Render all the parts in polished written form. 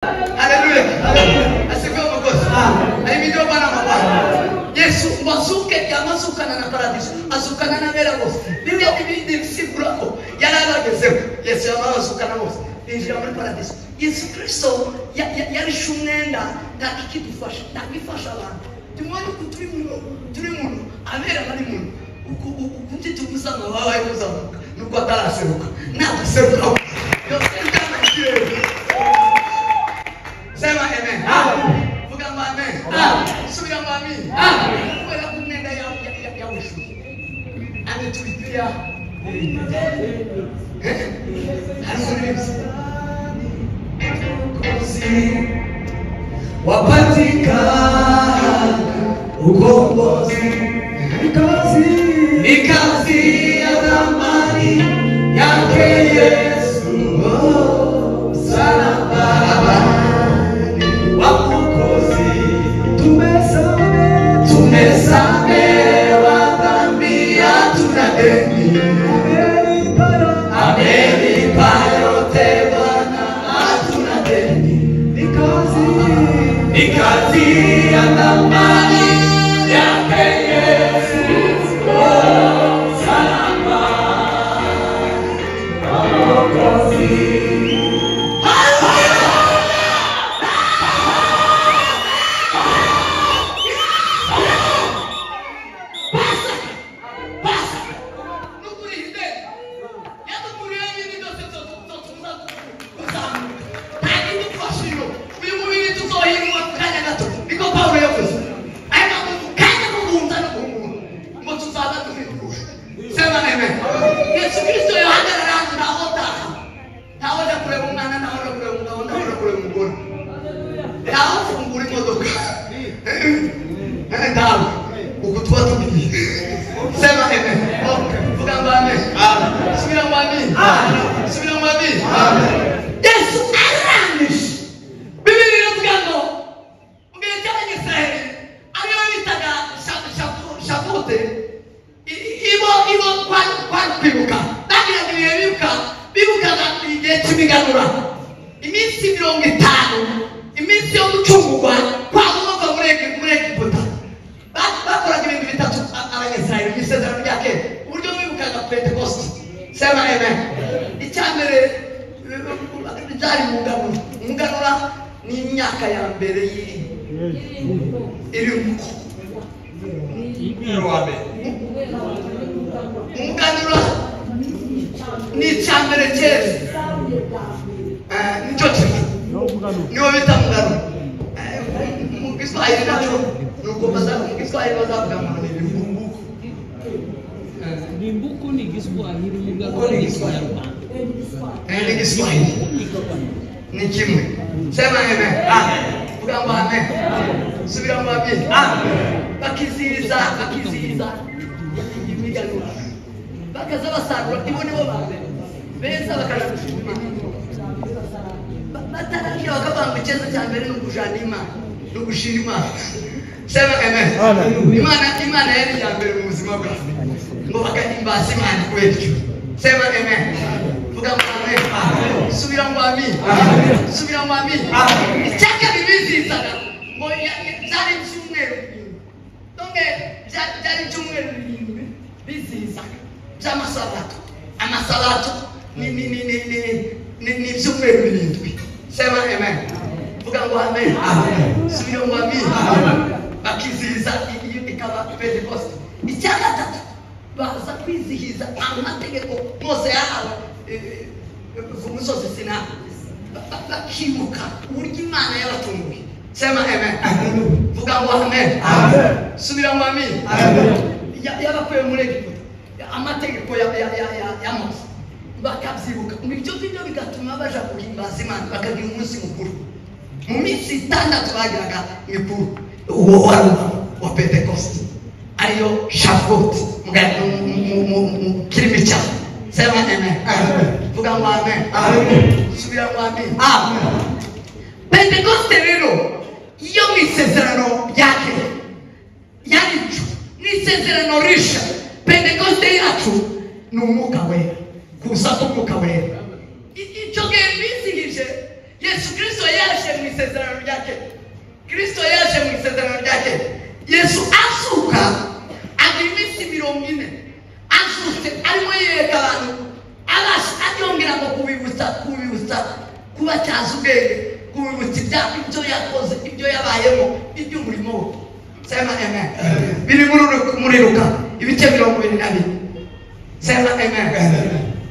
Haleluya. Asifiwe Mungu. Ahimidiwe Bwana mabwana. Yesu mbazuke yamasukana na paradiso. Azukana na bera bose. Bibya bibindi sikurako. Yarabageze. Yesu yamasukana bose. Injira muri paradiso. Yesu Kristo yari shumwenda ndakikidufasha. Ndakifasha abantu. Tumwana kuturi muno. Abera bari muno. Ukuti tumusanga wawe kuzamuka. Nuko ataraseruka. Nataseruka. Yosenda mkiye. Sema amen. Vuga amen. Subira amen. Kwa kunenda ya wishu. Ametulipia. Wapatika ukombozi ni kazi ya thamani yake Yesu. Tumesamewa dhambi, hatuna deni. Amelipa yote Bwana, hatuna deni. Ni kazi ya thamani yake Yesu. Salama Mwokozi. Imana yari yambere mu buzima bwawe ngo bakadimbasa Imana kwetyo. Sema amen. Vuga amen. Subira mu amen. Subira mu amen. Icyaka bibizizaga ngo zari cyumweru. Donge zari cyumweru bizizaga. By'amasabato. Amasabato ni cyumweru birindwi. Sema amen. Vuga amen. Subira mu amen. Bakizihiza ikaba Pentecost. Icyaka baza kwizihiza amategeko Mose yahawe ku musozi Sinai. Bakimuka uburyo Imana yabatunguye. Sema amen. Vuga amen. Subira mu amen. Yabakuye muri Egiputa. Amategeko ya Mose bakabyibuka. Ibyo byo bigatuma baja guhimbaza Imana, bakagira umunsi mukuru. Mu minsi 6 bagiraga mikuru wa Pentecost. Ayo Shavuot mu kirimi cya. Sema amen. Vuga amen. Subira mu amen. Pentecost rero iyo misezerano yake yaricu nisezerano risha. Pentecost yacu ni umwuka wera, kuza k'umwuka wera. Icyo gihe bizihije Yesu Yesu Kristo yaje mu isezerano ryake. Kristo yaje mu isezerano ryake. Yesu asuka agimisi 40 azutse arimo yereka abantu abashi abyongera ngo kubibutsa kuba cyazubwenge kubibutsa ibyo yakoze ibyo yabayemo ibyo murimo sema amen biri muri Luka ibice 22 sema amen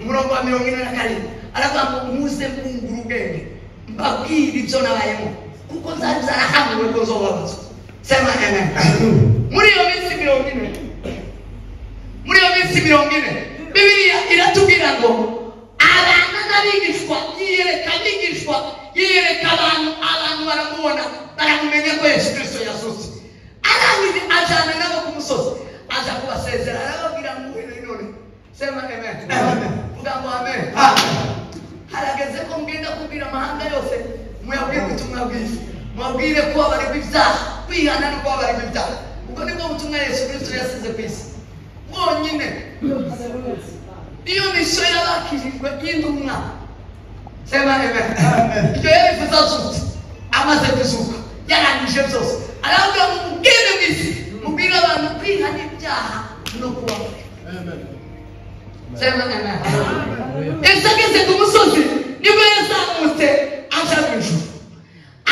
umurongo wa 42 aravuga ngo muze mbunguru ubwenge mbabwira ibyo nabayemo kuko zari zarahamwe ko zobabaza sema amen muri iyo minsi 40 Bibiliya iratubwira ngo abana n'abigishwa yiyereka abantu baramubona baramumenya ko Yesu Kristo yasutse arangije ajana nabo ku musozi aza kubasezera arababwira ngo none sema amen vuga ngo amen harageze ko mugenda kubwira amahanga yose muyabwire ubutumwa bwiza mubwire ko bari kwibyaha kwihana no kuba bari kwibyaha ubwo nibwo butumwa Yesu Kristo yasize ku isi bonyine iyo misho y'abakirijwe y'indumwa sema amen iyo yabivuze azutse amaze kuzuka yarangije byose aravuga ngo mubwire mwisi mubwire abantu kwihana ibyaha no kuba amen sema amen esageze ku musozi nibwo yazamutse aja mu ijuru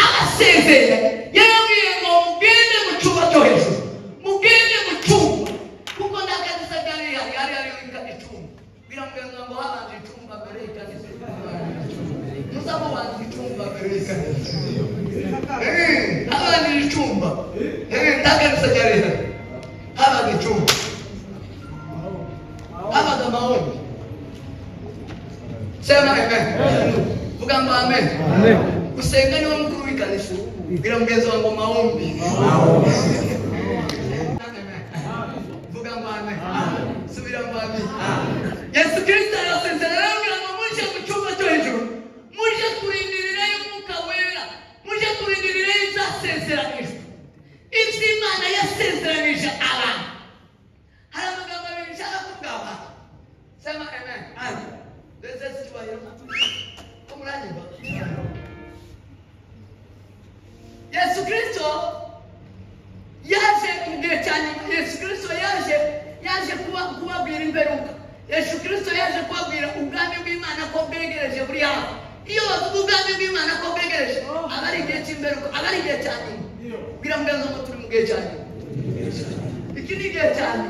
abasezeye yarabwiye ngo mugende mu cyumba cyo hejuru mugende mu cyumba kuko ndakanisa gari yari icyumba biramubwira ngo habanje icyumba mbere ikanisa musabo wanjye icyumba mbere ikanisa habanje icyumba ndakanisa gari habanje icyumba habaga maombi sema amen vuga ngo amen usenga niwe mukuru w'ikanisa biramubwira ngo maombi vuga ngo amen subira ngo amen Yesu Kristo yasezerera ngo muje mu cyumba cyo hejuru muje kurindirira y'umwuka wera muje kurindirira izasezeranijwe Imana yasezeranije abantu haramagambo abiri nshaka kuvuga sema amen ndetse sibayo kumuranyirwa Yesu Kristo yaje kugira cyane Yesu Kristo yaje kubabwira imperuka Yesu Kristo yaje kubabwira ubwami bw'Imana ko bwegereje buri hafi iyo bavuga ubwami bw'Imana ko bwegereje abari igihe cy'imperuka abari igihe cyane biramubwira ngo turi mu gihe cyane iki ni igihe cyane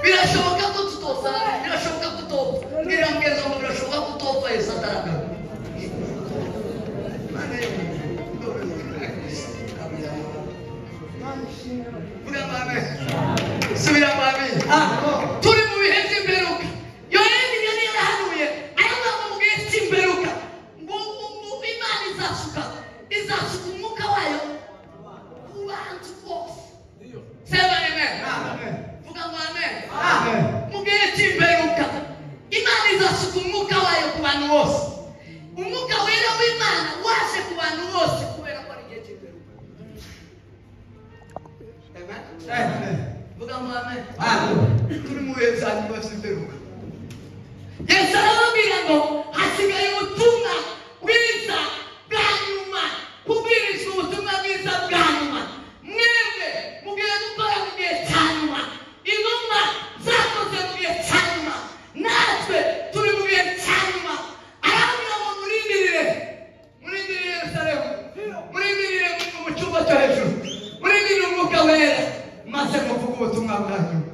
birashoboka ko tutosa birashoboka ko tutopfa biramubwira ngo birashoboka ko tutopfa Yesu ataragaruka vuga ngo amen subira ngo amen turi mu bihe by'imperuka Yohana yari yarahanuye aravuga ngo mu gihe cy'imperuka ngo Imana izasuka umwuka wayo ku bantu bose sema amen vuga ngo amen mu gihe cy'imperuka Imana izasuka umwuka wayo ku bantu bose umwuka wera w'Imana waje ku bantu bose kubera ko ari igihe cy'imperuka amen vuga ngo amen turi mu bihe by'imperuka Yesu arababwira ngo hasigaye ubutumwa bwiza bwa nyuma kubwirizwa ubutumwa bwiza bwa nyuma mwebwe mugiye gukora mu gihe cya nyuma intumwa zakoze mu gihe cya nyuma natwe turi mu gihe cya nyuma arababwira ngo murindirire Yerusalemu murindirire mu cyumba cyo hejuru murindirire umwuka wera maze muvuge ubutumwa bwa nyuma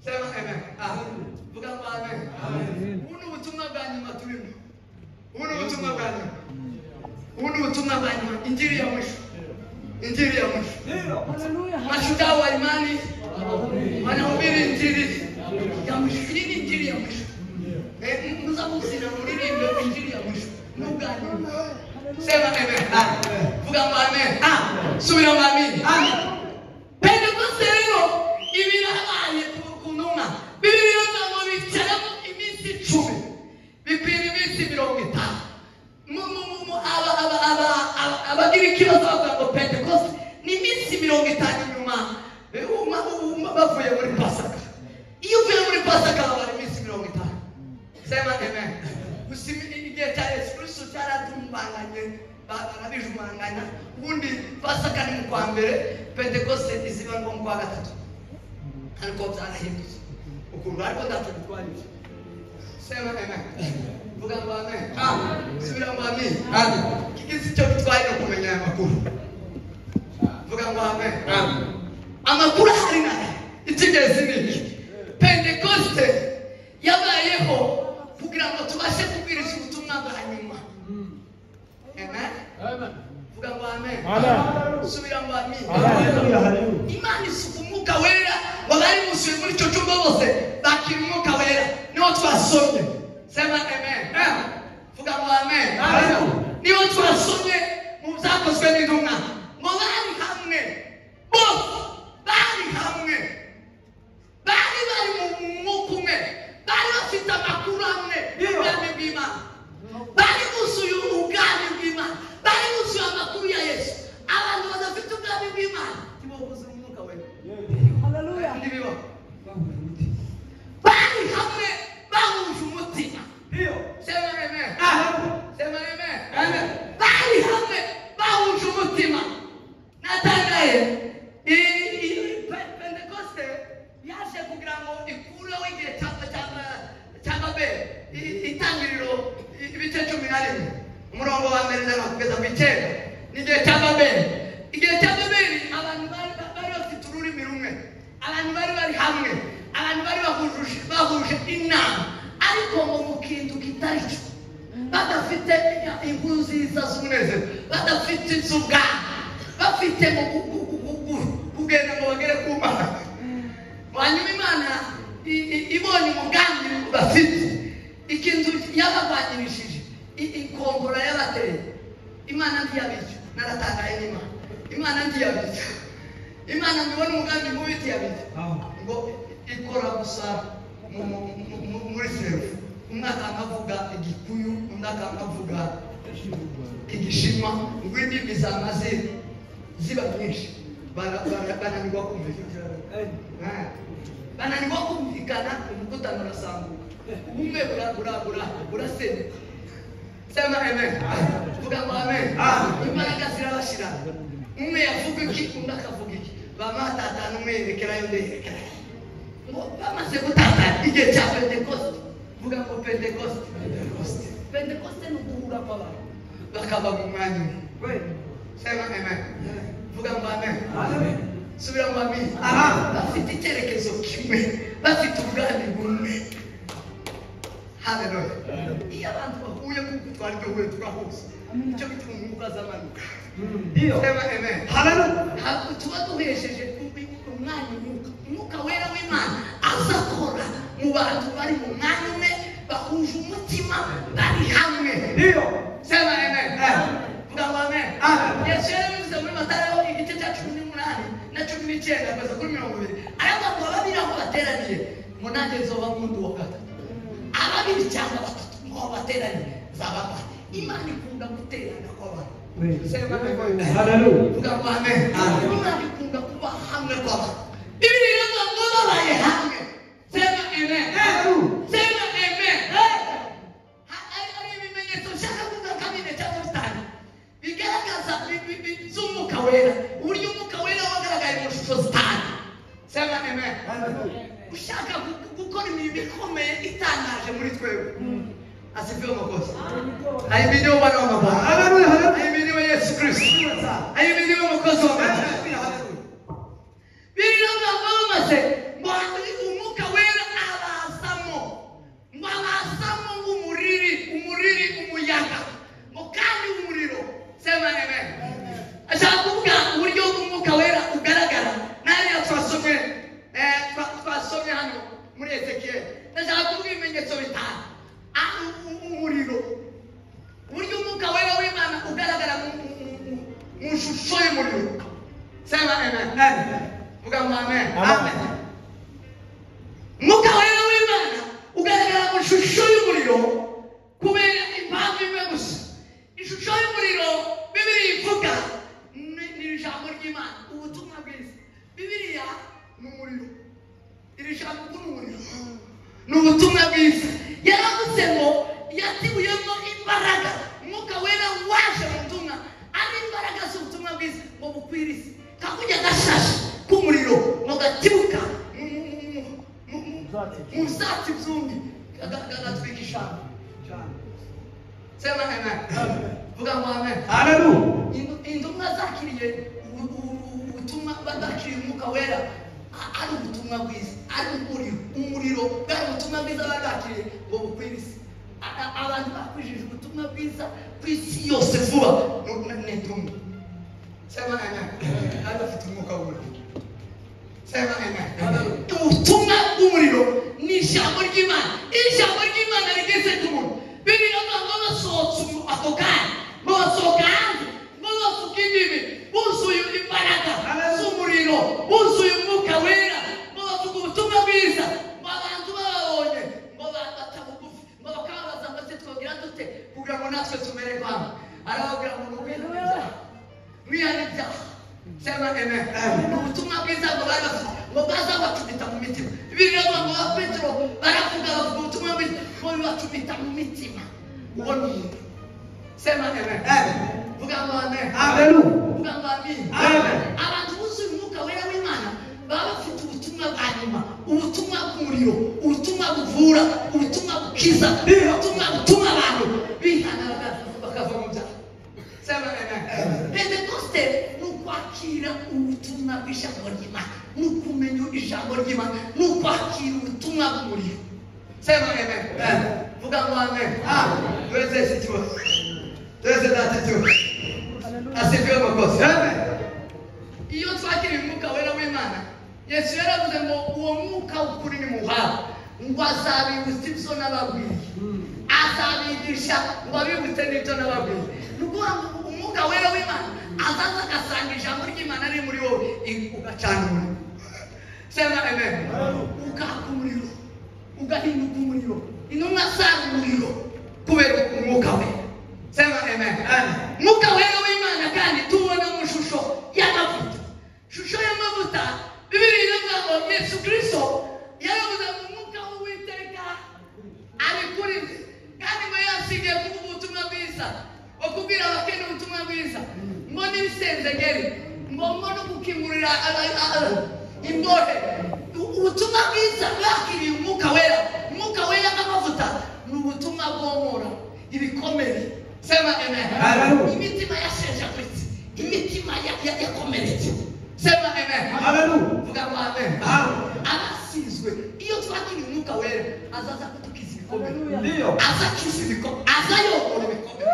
sema amen vuga ngo amen ubu ubutumwa bwa nyuma turimo ubu ubutumwa bwa nyuma injili ya mwisho mashujaa wa imani wanahubiri injili ya mwisho ni injili ya mwisho muzabuzina muririmbe injili ya mwisho n'ubwa nyuma sema amen vuga ngo amen subira ngo amen Pentekoste rero ibirabaye ku ntumwa Bibiliya ngo bicaramo iminsi 10 bikwira iminsi 50 abagira ikibazo bavuga ngo Pentekoste ni iminsi 50 nyuma bavuye muri Pasaka iyo uvuye muri Pasaka bari iminsi 50 sema amen igihe cya barabijumanganya ubundi Pasaka ni kwa mbere Pentecoste iziba ngo kwa gatatu ariko byarahindutse ukuntu ariko ndatabitwarije sema amen vuga ngo amen subira ngo amen kigisi cyo bitwaye no kumenya amakuru vuga ngo amen amakuru hari na itigeze niki Pentecoste yabayeho kugira ngo tubashe kubwiriza ubutumwa bwa nyuma amen vuga ngo amen subira ngo amen Imana isuku umwuka wera wabari musuye muri cyo cyumba bose bakiri umwuka wera niho twasomye sema amen vuga ngo amen niho twasomye mu byakozwe n'intumwa ngo bari hamwe bose bari hamwe bari mu mwuka umwe bari bafite amakuru amwe y'ubwami bw'Imana bari musuye ubwami bw'Imana bari musuye amakuru ya Yesu abantu badafite ubwami bw'Imana tibobuze umwuka wera haleluya ndibiba bari hamwe bahuje umutima sema amen sema amen bari hamwe bahuje umutima natangaye Pentecoste yaje kugira ngo ikureho igihe cyangwa be itangiriro ibice 11 umurongo wa mbere kugeza ku 9 n'igihe cyangwa be igihe cyangwa be abantu bari bafite ururimi rumwe abantu bari hamwe abantu bari bahuje inama ariko mu kintu kitari cyo badafite inkuru nziza z'umunezero badafite inzuga bafite kugenda ngo bagere ku Mana wanyuma Imana ibonye umugambi bafite ikintu yabagwanirishije ikombora yabateye Imana ndiyabica naratangaye n'Imana Imana ndiyabica Imana mbona umugambi mubi ndiyabica ngo ikora gusa muri serufu umwaka amavuga igikuyu umwaka amavuga igishima ngo indimi zamaze ziba nyinshi bananirwa kumvikana umukutano urasambuka umwe urasenya sema amen vuga ngo amen imbaraga zirabashira umwe yavuga iki undi akavuga iki bamatatana umwe yerekerayo nderekera ngo bamaze gutatana igihe cya Pentecoste vuga ngo Pentecoste ni uguhura kw'abantu bakaba mu mwanya umwe sema amen vuga ngo amen subira ngo amen bafite icyerekezo kimwe bafite ubwami bumwe haleluya iyo abantu bahuye kuko twari duhuye turahuza icyo bituma umwuka azamanuka sema amen haleluya tuba duhesheje umwanya umwuka wera w'Imana azakora mu bantu bari mu mwanya umwe bahuje umutima bari hamwe sema amen vuga ngo amen Yesu yavuze muri Matayo igice cya 18 na 19 kugeza kuri 20 abantu babiri aho bateraniye munange zoba mundu wa gatatu ababiri cyangwa batatu ngo bateraniye zababa Imana ikunda guterana kw'abantu sema amen haleluya vuga ngo amen Imana ikunda kuba hamwe kw'abantu Biblia ngo babaye hamwe sema amen sema amen ari ibimenyetso shaka kuvuga kabine cyangwa bitanu bigaragaza z'umwuka wera uburyo umwuka wera wagaragaye mu shusho zitanu sema amen ushaka gukora imirimo ikomeye itangaje muri twebwe asifiwe umukozi ayibiriwe Bwana wa mabwana haleluya ayibiriwe Yesu Kristo ayibiriwe umukozi wa Bwana Biblia ngo umwuka wera abazamo umuriri umuyaga ngo kandi umuriro sema amen ashaka kuvuga uburyo umwuka wera ugaragara nari twasomye hano muri Ezekiel ashaka kuvuga ibimenyetso bitanu umuriro uburyo umwuka wera w'Imana ugaragara mu shusho y'umuriro sema amen vuga ngo amen umwuka wera w'Imana ugaragara mu shusho y'umuriro kubera impamvu imwe gusa ishusho y'umuriro Biblia ivuga ni ijambo ry'Imana ubutumwa bwiza Biblia ni umuriro iri jambo n'umuriro ni ubutumwa bwiza yaravuze ngo yatibuyemo imbaraga umwuka wera waje mu butumwa bukwirisi kakujya gashashi k'umuriro ngo gatibuka musatsi byumbi kagatwika ishyamba. Sema amen. Vuga ngo amen. Haleluya. Intumwa zakiriye ubutumwa badakiriye umwuka wera ari ubutumwa bwiza, ari umuriro bwari ubutumwa bwiza badakiriye ngo bukwirisi. Abantu bakwijije ubutumwa bwiza ku isi yose vuba n'intumwa. Sema amen. Kandi bafite umwuka w'umuriro. Sema amen. Ubutumwa bw'umuriro ni ijambo ry'Imana. Ijambo ry'Imana rigeze ku muntu. Bibiliya ngo basohotse ako kanya, basohoka hanze, bavuga indimi, buzuye imbaraga z'umuriro, buzuye umwuka wera, bavuga ubutumwa bwiza, abantu babonye, ngo bata bugufi, ngo bakabaza ngo se twogira dute kugira ngo natwe tumere nk'abo. Arababwira ngo mwihane ibyaha. Sema amen. Ubutumwa bwiza ngo bagafite, ngo baza bacumita mu mitima. Bibiliya ngo Petero baravuga bavuga ubutumwa bwiza, ngo bacumita mu mitima. Ubona umuntu. Sema amen. Vuga ngo amen. Haleluya. Vuga ngo amen. Abantu buzuye umwuka wera w'Imana baba bafite ubutumwa bwa nyuma, ubutumwa bw'umuriro, ubutumwa buvura, ubutumwa bukiza, ubutumwa butuma abantu bihana bakava mu byaha. Sema amen. Pentekoste ni ukwakira ubutumwa bw'ijambo ry'Imana, ni ukumenya ijambo ry'Imana, ni ukwakira ubutumwa bw'umuriro. Sema amen. Vuga ngo amen. Tuweze sitiwa. Tuweze datatiwa. Asifiwe makosa. Amen. Iyo twakiriye umwuka wera w'Imana, Yesu yaravuze ngo uwo mwuka ukuri ni muhawe, ngo azabibutsa ibyo nababwiye. Azabigisha ngo abibutse n'ibyo nababwiye. Nukuvuga ngo umwuka wera w'Imana azaza agasanga ijambo ry'Imana ari muri wowe ugacana umuriro. Sema amen. Ukaka umuriro, ugahinduka umuriro. Intumwa zanga umuriro kubera umwuka we. Sema amen. Umwuka wera w'Imana kandi tubona mu shusho y'amavuta. Shusho y'amavuta Bibiliya ivuga ngo Yesu Kristo yaravuze ngo umwuka w'Uwiteka ari kuri we, kandi ngo yasigiye kuvuga ubutumwa bwiza, bakubwira abakene ubutumwa bwiza, ngo n'ibisenzegeri, ngo no gukingurira imbohe. Ubutumwa bwiza bwakiriye umwuka wera. Umwuka wera n'amavuta ni ubutumwa bwomora ibikomere. Sema amen. Imitima yashenjaguritse, imitima yakomeretse. Sema amen. Vuga ngo amen. Abasizwe iyo twakiriye umwuka wera azaza kutukiza ibikomere. Azakiza ibikomere, azayobora ibikomere.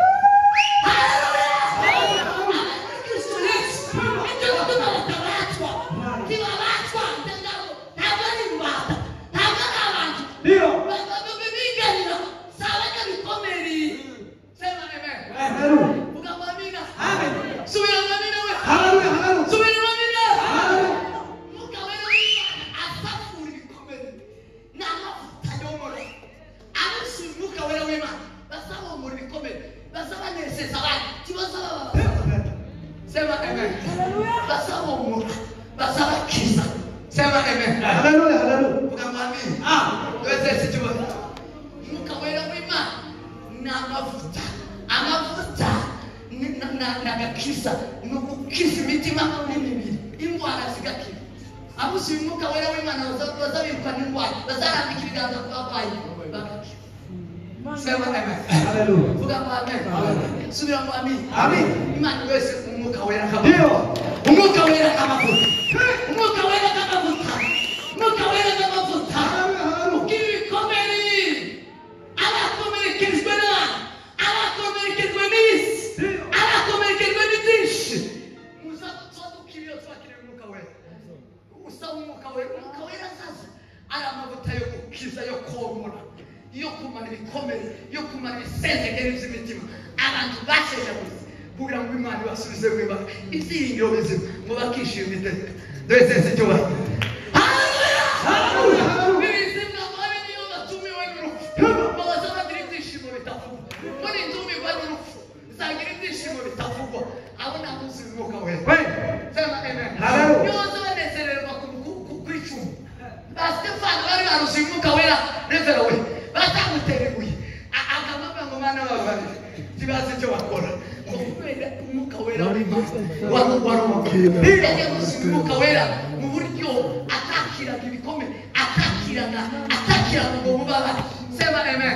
yagiye gusiga umwuka wera mu buryo atakiraga ibikomere, atakiraga ngo bubabare. Sema amen.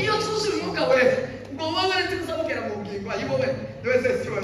Iyo tuzuye umwuka wera ngo bubabare tuzabugera mu bugingo ayibowe doze siwe.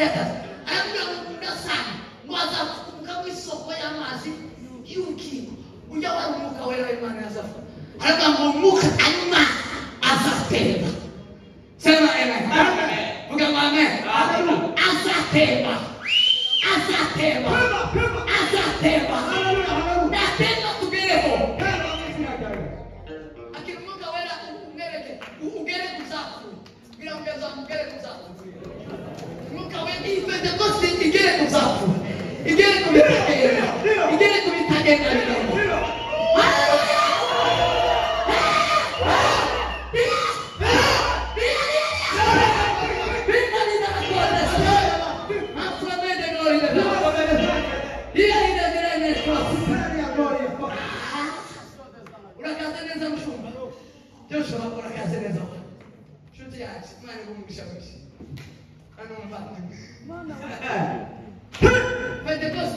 kufanya kazi. Anakuja sana. Mwaza kama isoko y'amazi y'ubugingo. Ujya wamuka wera Imana yazafa. Arakamumuka anyuma azateba. Sema amen. Vuga amen. Azateba. Azateba. Azateba. Na tena tugereho. Akimuka wera ugere kuzafu. Bila ungeza mugere kuzafu. Muka wera ifete kosi igere kuzafu. Igere kubitagenda. Igere kubitagenda. Joshua unakazeneza. Shuti yake, mwana kumshawishi. Anaomba. Pentecost.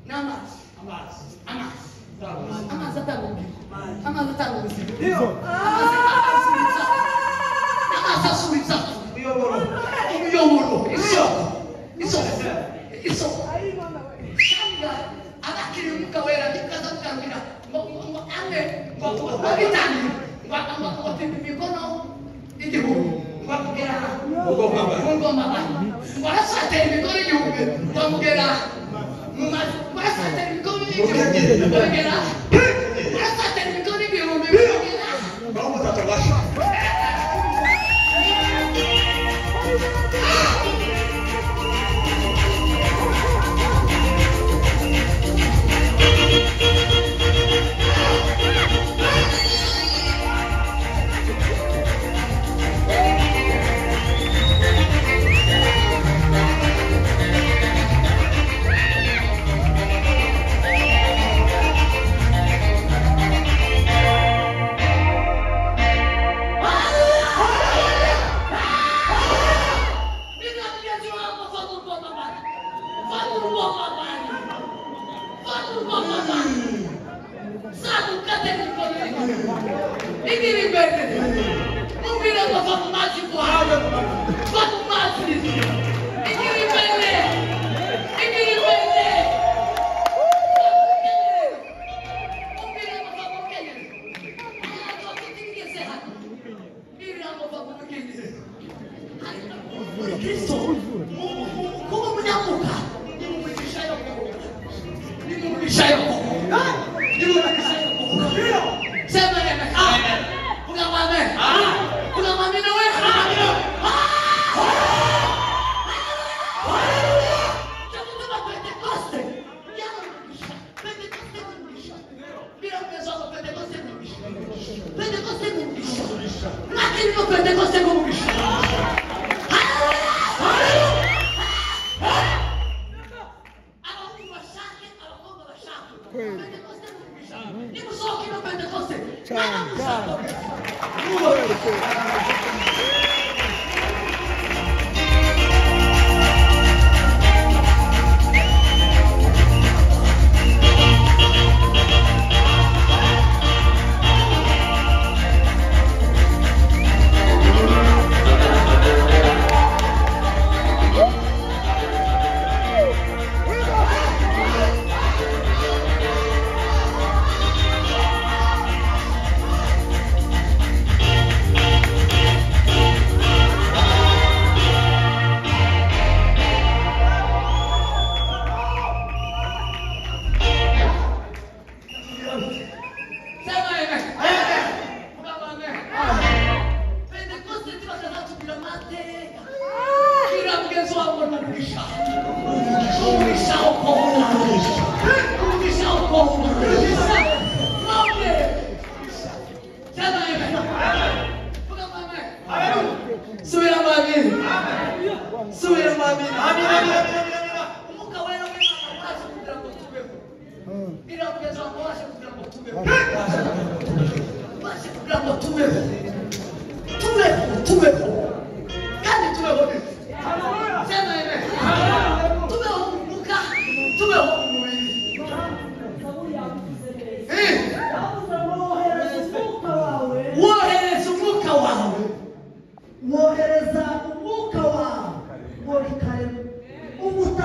Namas. Amas atabu. Ndio. Amas asubiza. Yomoro. Iso. Shanga. Abakiri mukawera bikaza kukambira. Ane. Bakitani. Wakati mikono ikibu wakugera ngoma warasate mikono ikibu wakugera warasate mikono ikibu wakugera warasate mikono ikibu wakugera bawo tatawasha Wohereza umwuka wawe ngo bikare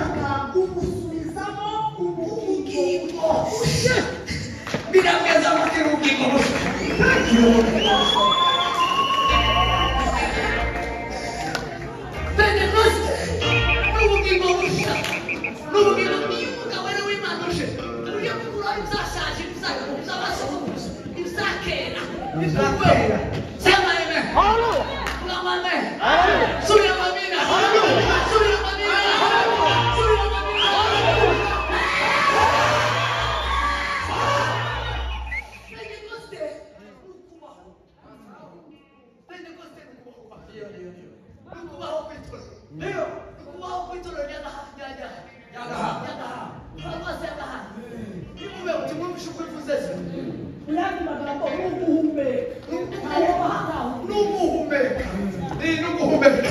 yazaga umusubizamo ubugingo. Birageza muri ubugingo. Pentecoste n'ubugingo bushya. N'ubugingo bw'Umwuka wera w'Imana uje. Ugiye gukuraho ibyashaje, iby'abasokuruza, ibyakera. Ibyakera. Sema amen. Hallelujah. Sema amen. Hallelujah. Subira amina. Hallelujah. Subira amina. Hallelujah. Subira amina. Hallelujah. Pentecoste nukubaho. Pentecoste nukubaho. Nukubaho kwitoro. Ndio. Nukubaho kwitoro ry'agaha. Bamaze agaha. Nimuwe utimwe mushukuru kuzeze. Lazima baba umuhumeka. N'umuhumeka. Ni n'umuhumeka.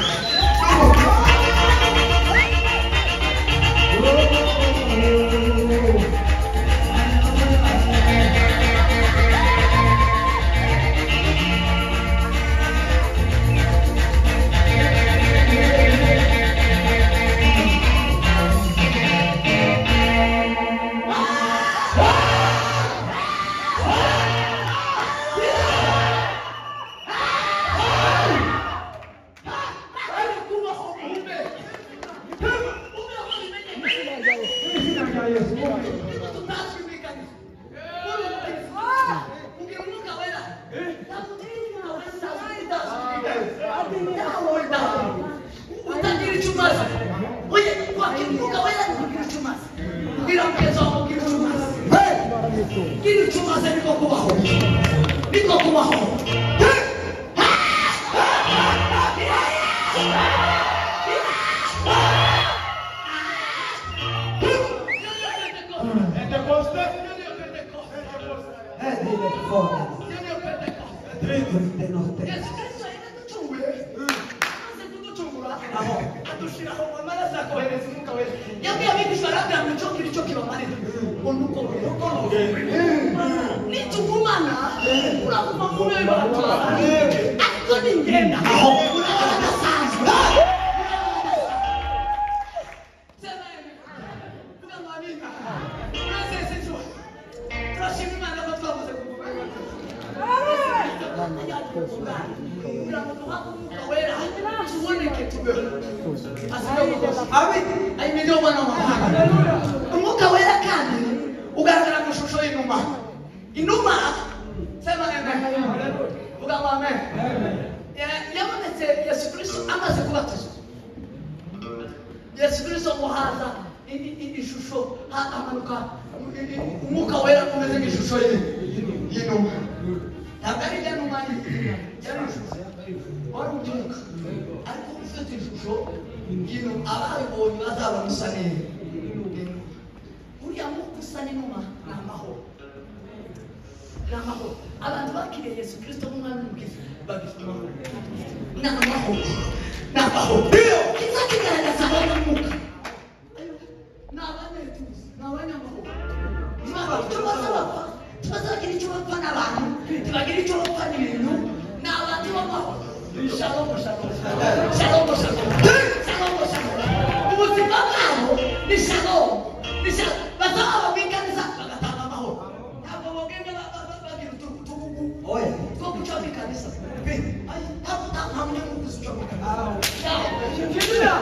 Umwuka wera kandi ugaragara mu ishusho y'inuma. Inuma sema amen. Vuga amen. Yabonetse Yesu Kristo amaze kubatizwa. Yesu Kristo muhaza ishusho amanuka umwuka wera umeze nk'ishusho y'inuma. Ntabwo ari rya numa yari ishusho wari umwuka ariko ufite ishusho y'inuma. Ababibonye bazaba musa neza. Uriya mwuka usa n'inuma ni amahoro. Ni amahoro. Abantu bakiriye Yesu Kristo nk'umwami w'ubwiza bagifite amahoro. Ni amahoro. Ni amahoro. Kiza kigaragaza abanyamwuka. Ni abanyetuzi. Ni abanyamahoro. Tubazagira icyo bapfa n'abantu. Tubagira icyo bapfa n'ibintu. Ni abantu b'amahoro. Shalom, shalom. Shalom, shalom. Shalom, shalom. Ubuzima bwabo ni shalom. Ni shalom. Bazaba biganiza bagatanga amahoro. Ntabwo bagenda bagira utugugu. Oya. Two gucamo ikanisa. Ntabwo munyamuguzi ucamo ikanisa. Kigira.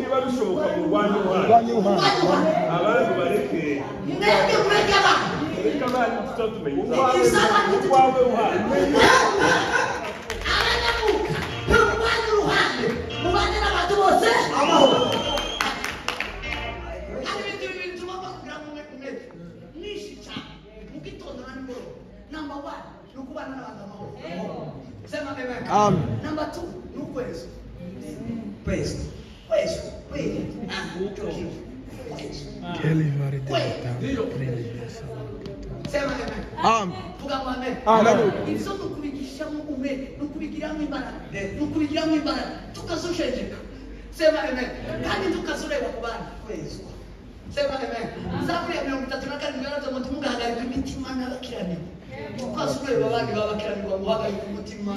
niba bishoboka mu Rwanda abantu bareke Mwebwe mureke abantu. reka abantu tutatumenya Ukwawe uhari. Abanyamuka. Mubane uruhande. Mubane n'abantu bose. Amahoro. Hari ibintu bituma bakubwira ngo mwebwe mwishi cyane. Mugitondo na nimugoroba. Number 1 ni ukubana n'abantu amahoro. Sema amen. Amen. Number 2 ni ukwezi. Kwezi. Sema amen. Amen. Vuga ngo amen. Amen. Ibyo dukubigishamo umwe, dukubigiramo imbaraga, tukazoshenjeka. Sema amen. Kandi tukazureba ku bana kwezi. Sema amen. Zaburi ya 34 yaravuze ngo mugahagarika imitima n'abakiranirwa. Tukazureba abandi babakiranirwa guhagarika umutima.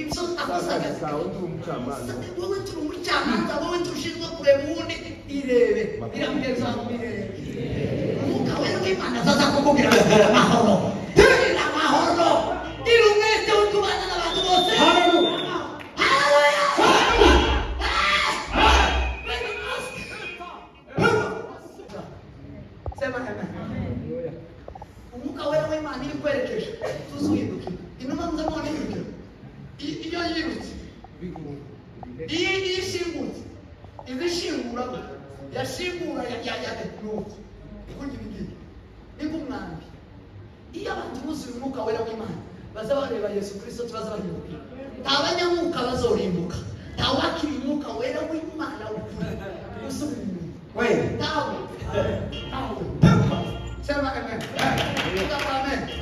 Ibyo akusagaza. Wowe turi umucamanza, wowe tushinzwe kureba ubundi irebe. Irambeza ngo irebe. Umwuka w'Imana azaza kukubwira amahoro. Tira amahoro. Tira umwete wo kubana n'abantu bose. Haleluya. Sema amen. Umwuka w'Imana iri kwerekeje. Tuzuhinduke. Inuma nzamubona y'ibyo. Iyo yirutse. Iyi ishingutse. Ibishingura yashingura nuko. Kundi bindi. Ingumwambi. Iyo abantu buzuye umwuka wera w'Imana baza bareba Yesu Kristo tubaza barimbuka. Abanyamuka bazorimbuka. Tawakiri umwuka wera w'Imana ukuri. Usubira. Wewe. Tawe. Sema amen.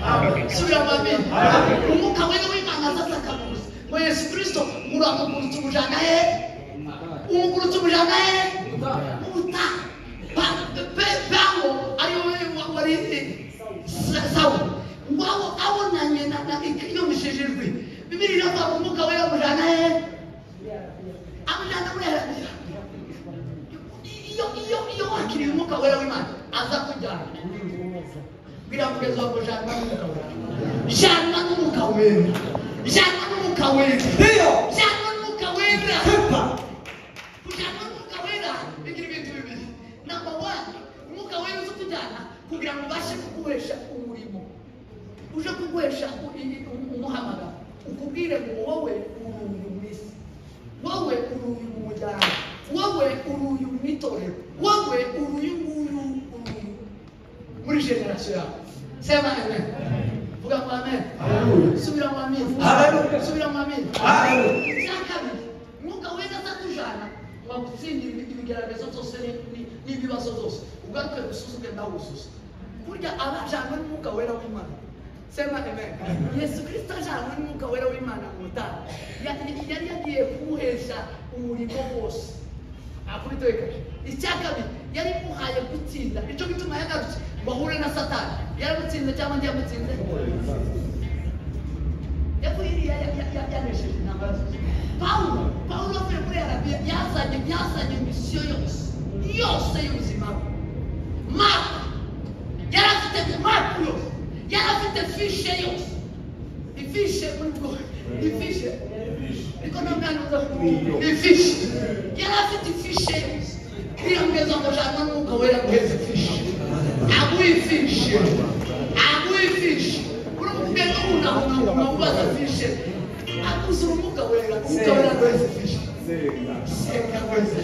Amen. Subira amen. Umwuka wera w'Imana azaza kamuzi. Ngo Yesu Kristo muramukuru tumujana he? Umukuru tumujana he? Uta. Pao ayo wari sawa. Ngwawo abonanye na iyo mishejejwe. Bibiri iravuga umwuka wera mujana he? Amujana muri iyo wakiriye umwuka wera w'Imana aza kujyana. Biramugeza ngo jana n'umwuka wera. Jana n'umwuka wera. Jana n'umwuka wera. Iyo jana n'umwuka wera. Kujana n'umwuka wera bigira ibintu bibiri. Number 1 umwuka wera uza kujyana kugira ngo ubashe kuguhesha umurimo. Uje kuguhesha umuhamagaro. Ukubwire ngo wowe uri umwisi. Wowe uri umujyana. Wowe uri umwitorero. Wowe uri muri generation yawe. Sema amen. Vuga ngo amen. Subira ngo amen. Subira ngo amen. Cyakabiri umwuka wera azatujana wagutsindira ibigeragezo byose n'ibibazo byose. Ugaruke gusuzuke ndawusuza. Kurya abajana n'umwuka wera w'Imana. Sema amen. Yesu Kristo ajana n'umwuka wera w'Imana mutana. Yari yagiye kumuhesha umurimo wose. Akubitweka. Icyakabiri yari muhaye gutsinda. Ico bituma yagarutse bahure na Satani. Yaragutsinze cyangwa ndi yamutsinze? Yakwiriye yanesheje intambara. Paulo avuye muri Arabiya yazanye misiyo yose y'ubuzima. Mark yarafite Mark yose. Yarafite fishe yose. Ifishe muri bwo. Ifishe. Niko namwana ifishe. Yarafite fishe yose. Kwiyongeza ngo jana n'umwuka wera guheza fishe. Agwifishe. Uri mugendo unamubaza fishe. Akuzura umwuka wera guheza fishe. Senga guheza.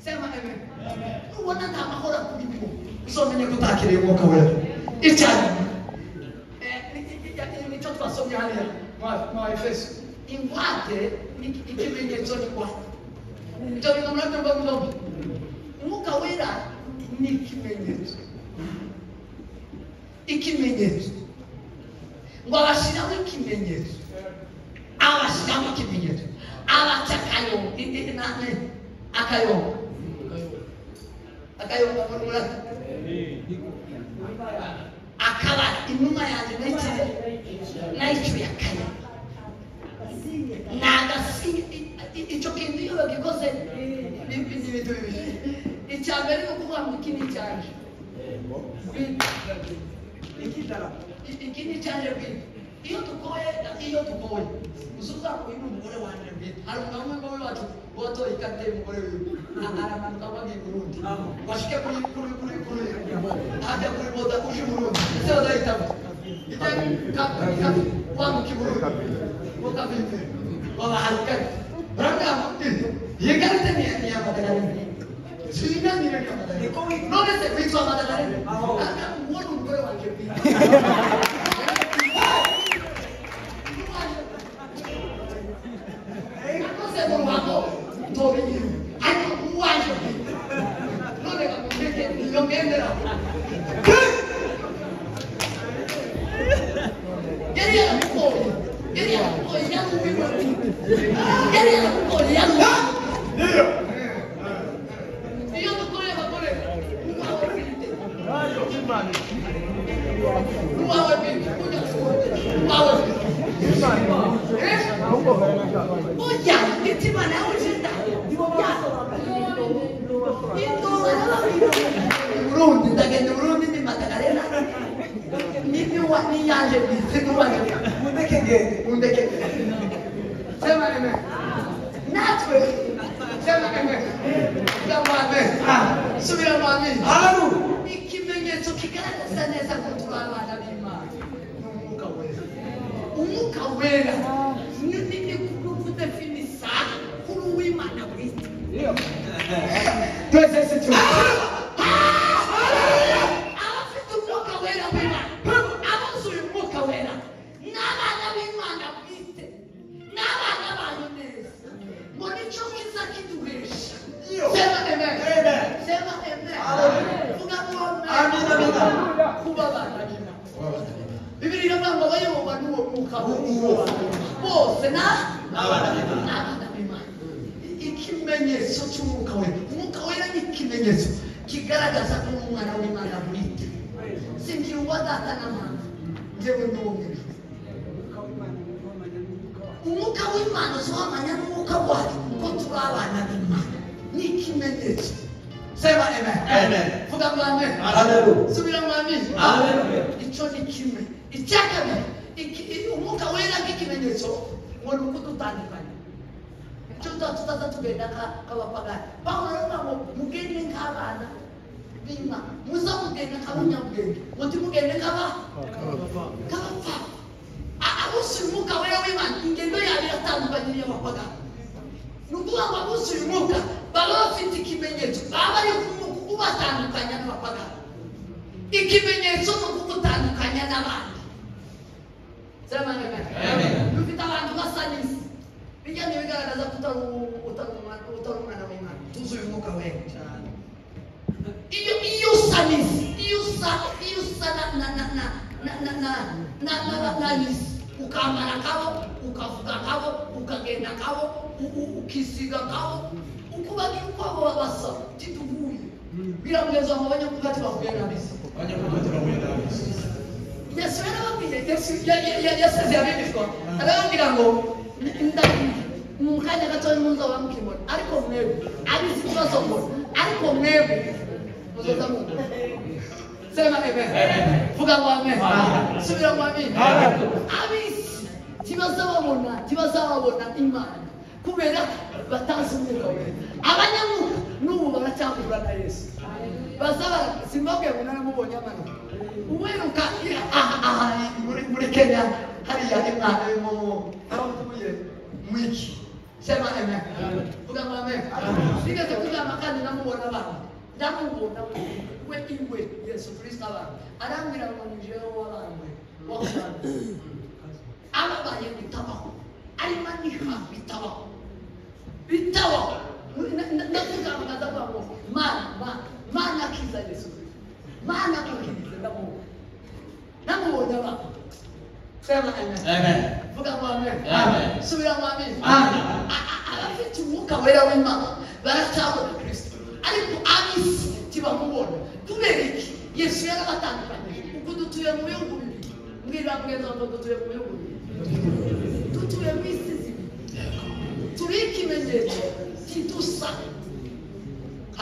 Sema amen. Ubona nta mahoro kurimo. Usomenya kutakiriye umwuka wera. Icyane. Nicyo twasomye hariya mu Efeso. Ingwate ikimenyetso n'ingwate. Ibyo bintu murabyumva muzombi. Umwuka wera ni ikimenyetso. Ikimenyetso. Ngo abashyiraho ikimenyetso. Abashyiraho ikimenyetso. Abacakayo. Akayonga muri murata. Akaba inuma yanjye nayicyuye akaya. Nagasinye icyo kintu iyo bagikoze n'ibintu bibiri. Icya mbere ni ukuvuga ngo iki ni icyaje. Iki ni icyaje bwite. Iyo dukoye uzuza kuba umugore wanjye bwite. Hari umugabo umwe wacu watoye ikarita y'umugore wiwe. Aramanuka abagiye i Burundi. Bashike kuri ajya kuri boda uje i Burundi. Ese bazahitamo. Wambuka i Burundi. Mukabimbe. Wabahaye ikarita. Baravuga iyi karita ni iya Madagascar. Sinanire Madagascar. None se witwa Madagascar. Ubona umugore wanjye bwite.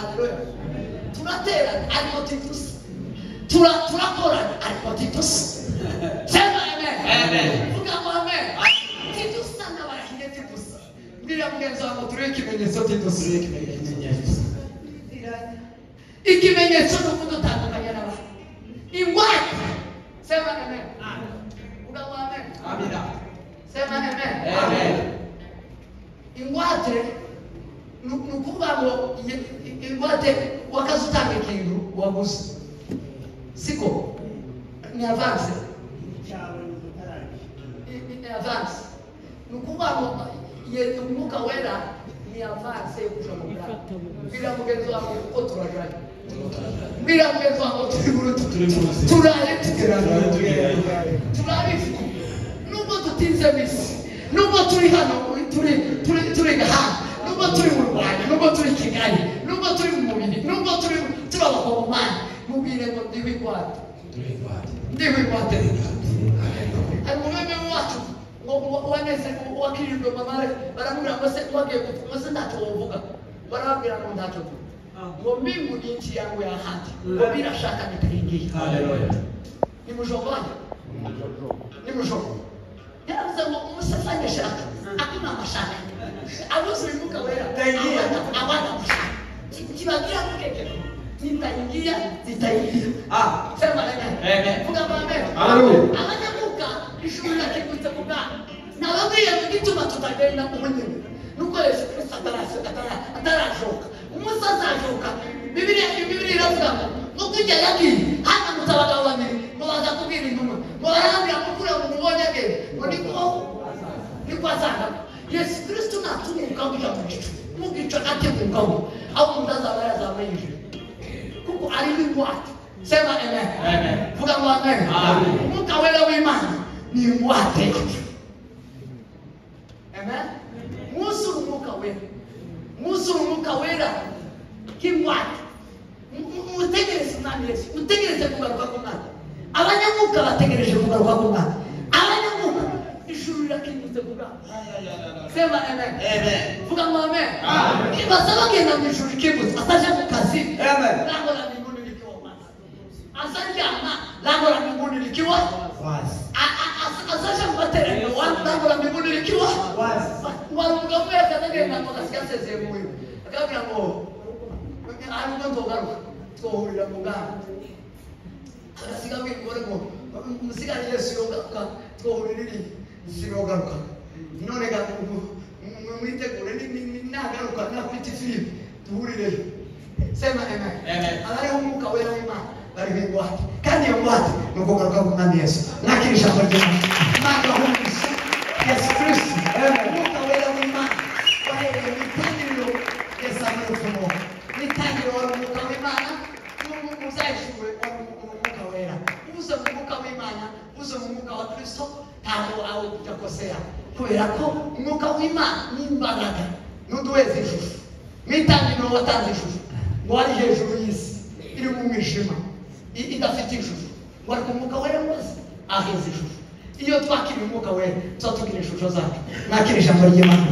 Haleluya. Tunaterana ariko titusa. Turakorana ariko titusa. Sema amen. Amen. Vuga amen. Titusa n'abahinge titusa. Mbira mugenzi wangu turi ikimenyetso titusa. Ikimenyetso n'umuntu utandukanye n'abandi. Ingwate. Sema amen. Vuga amen. Amina. Sema amen. Amen. Ingwate nukuvuga ngo ingwate wakazutanga ikintu waguze. Siko ni avance. Ni avance. Nukuvuga ngo umwuka wera ni avance y'ukushoboka. Mbira mugenzi wangu uko turajanye. Mbira mugenzi wangu turi muruti. Turaye tugerana. Turabifu. Nubwo dutinze bisi. Nubwo turi hano turi gaha. Nubwo turi mu Rwanda. Nubwo turi Kigali. Nubwo turi mu mubiri. Nubwo turi abakongomani. Mubire ngo ndiwigwate. Ndiwigwate. Ari mumeme wacu. Ngo waneze wakirirwe mamare. Baramubwira ngo se wagiye kuvuga. Se ntacyo wovuga. Barababwira ngo ntacyo vuga. Ngo mbingu ni nchi yangu ya hati. Ngo bila shaka nitaingia. Haleluya. Ni mjogoni. Ni mjogoni. Yaza ngo umusafanye shaka. Hakuna mashaka. Abuzimuka wera. Abana mashaka. Kibagira mukeke. Nitaingia. Sema amen. Vuga amen. Haleluya. Abanyamuka ishuri yakigutse kuga. Nababwiye ngo gituma tutagenda kumunyewe. Nuko Yesu Kristo atarashoka. Umusaza ashoka. Bibiliya iravuga ngo kujya yagiye hana mutabagabo babiri ngo baza kubwira intumwa ngo barambira mukura mu mubonyage ngo niko azanga. Yesu Kristo natumuka kuja mu gicu. Mu gicu akateguka ngo aho ndazaba yazabayije. Kuko ari ingwate. Sema amen. Amen. Vuga ngo amen. Amen. Umuka wera w'Imana ni ingwate. Amen. Musu umuka wera kimwate. Mutegereze umwami Yesu. Mutegereze kugaruka k'Umwami. Abanyamuka bategereje kugaruka k'Umwami. Abanyamuka ijuru rirakingutse kugaruka. Sema amen. Amen. Vuga ngo amen. Amen. Ibasaba genda mu ijuru rikingutse ataje mu kazi. Amen. Lango la mbinguni likiwa wazi. Asajana lango la mbinguni likiwa wazi. Asaje mbatere lango la mbinguni likiwa wazi. Warugapo yakagenda kwa siasa zemu hiyo. Akabira ngo ari ngo garuka. Twohurira mu ngamba. Arasiga wingore ngo musiga Yesu yogaruka twohurira sirogaruka. None ga mwitegure ni nagaruka na kwiti film tuhurire. Sema amen. Amen. Alari umuka wera w'Imana bari bingwate. Kandi yo ngwate nuko garuka ku Mwami Yesu. Nakirisha kwa Yesu. Maka humisa. Yesu Kristo. Umuka wera w'Imana. Wahere mitangiro Yesu amufumo. Mitangiro wa umuka w'Imana. Muzayishure wa umuka wera. Uze mu umuka w'Imana, uze mu umuka wa Kristo, ntabwo aho utakosea. Kubera ko umuka w'Imana ni imbaraga. Nuduweze ishusho. Mitangiro watanze ishusho. Ngo ari hejuru y'isi. Iri mu mwijima. Idafite ishusho. Ngo ari ku umuka wera wose aheze ishusho. Iyo twakira umwuka wera, tuzatukira ishusho zacu. Nakira ijambo ry'Imana.